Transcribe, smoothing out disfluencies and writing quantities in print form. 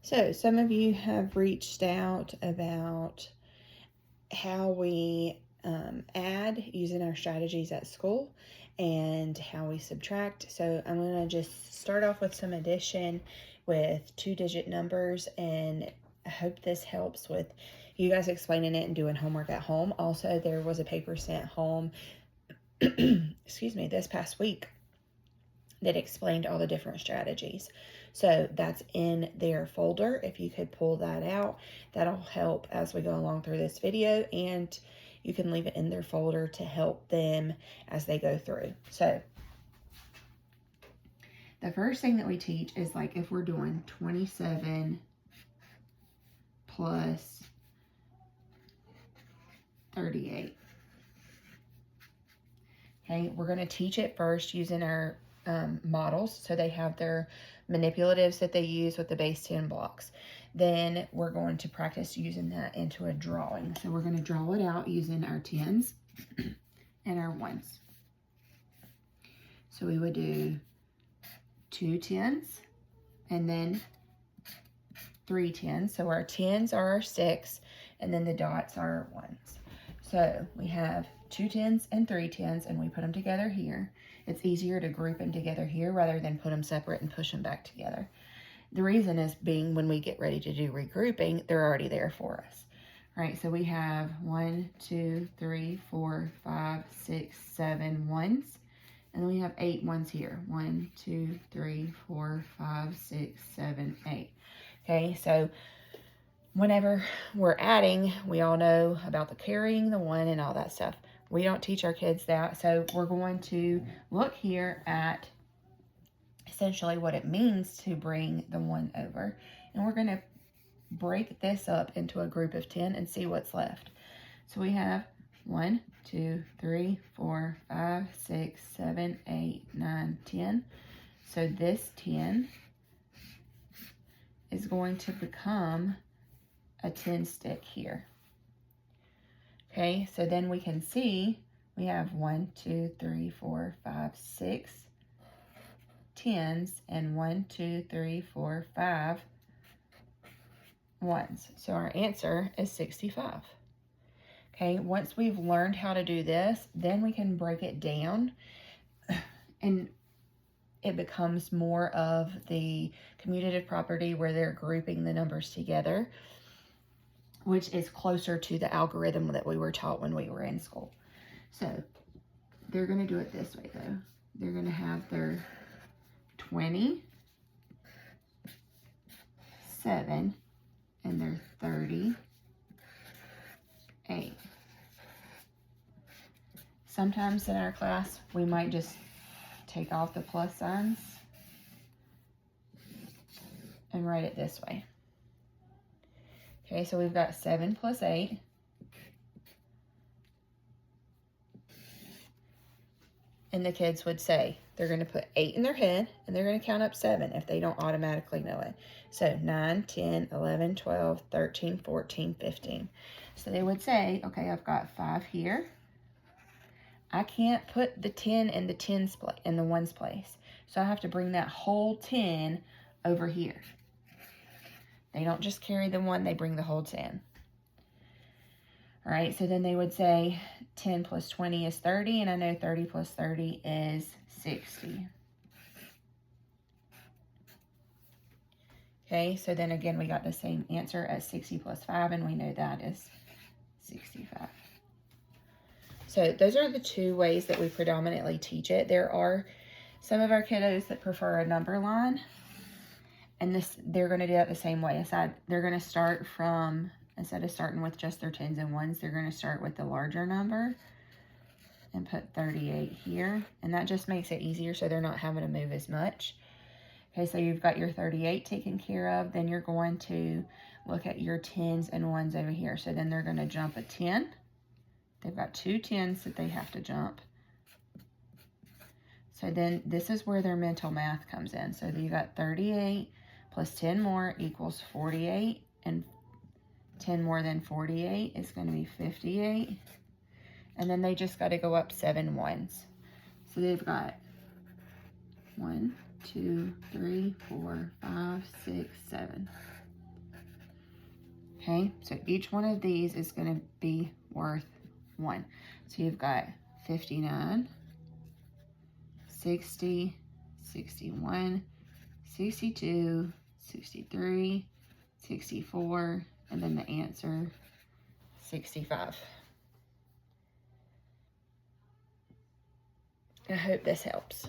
So some of you have reached out about how we add using our strategies at school and how we subtract. So I'm going to just start off with some addition with 2-digit numbers, and I hope this helps with you guys explaining it and doing homework at home. Also, there was a paper sent home excuse me, this past week that explained all the different strategies. So that's in their folder. If you could pull that out, that'll help as we go along through this video, and you can leave it in their folder to help them as they go through. So the first thing that we teach is, like, if we're doing 27 plus 38. Okay, we're going to teach it first using our models. So they have their manipulatives that they use with the base 10 blocks. Then we're going to practice using that into a drawing. So we're going to draw it out using our 10s and our 1s. So we would do 2 10s and then 3 10s. So our 10s are our 6, and then the dots are our 1s. So we have 2 10s and 3 10s, and we put them together here. It's easier to group them together here rather than put them separate and push them back together. The reason is being when we get ready to do regrouping, they're already there for us. All right, so we have 1, 2, 3, 4, 5, 6, 7 1s, and then we have 8 1s here. 1, 2, 3, 4, 5, 6, 7, 8. Okay, so whenever we're adding, we all know about the carrying the 1 and all that stuff. We don't teach our kids that, so we're going to look here at essentially what it means to bring the 1 over, and we're going to break this up into a group of 10 and see what's left. So we have 1, 2, 3, 4, 5, 6, 7, 8, 9, 10. So this 10 is going to become a 10 stick here. Okay, so then we can see we have 1, 2, 3, 4, 5, 6 10s and 1, 2, 3, 4, 5 1s. So our answer is 65. Okay, once we've learned how to do this, then we can break it down, and it becomes more of the commutative property where they're grouping the numbers together, which is closer to the algorithm that we were taught when we were in school. So they're going to do it this way, though. They're going to have their 27 and their 38. Sometimes in our class, we might just take off the plus signs and write it this way. Okay, so we've got 7 plus 8. And the kids would say, they're going to put 8 in their head, and they're going to count up 7 if they don't automatically know it. So 9, 10, 11, 12, 13, 14, 15. So they would say, okay, I've got 5 here. I can't put the 10 in the 10's place, in the 1's place. So I have to bring that whole 10 over here. They don't just carry the 1, they bring the whole 10. All right, so then they would say 10 plus 20 is 30, and I know 30 plus 30 is 60. Okay, so then again, we got the same answer as 60 plus 5, and we know that is 65. So those are the 2 ways that we predominantly teach it. There are some of our kiddos that prefer a number line, and they're going to do it the same way. They're going to start from, instead of starting with just their 10s and 1s, they're going to start with the larger number and put 38 here. And that just makes it easier so they're not having to move as much. Okay, so you've got your 38 taken care of. Then you're going to look at your 10s and 1s over here. So then they're going to jump a 10. They've got 2 10s that they have to jump. So then this is where their mental math comes in. So you got 38 plus 10 more equals 48, and 10 more than 48 is going to be 58. And then they just got to go up 7 1s. So they've got 1, 2, 3, 4, 5, 6, 7. Okay, so each one of these is going to be worth 1. So you've got 59, 60, 61, 62, 63, 64, and then the answer 65. I hope this helps.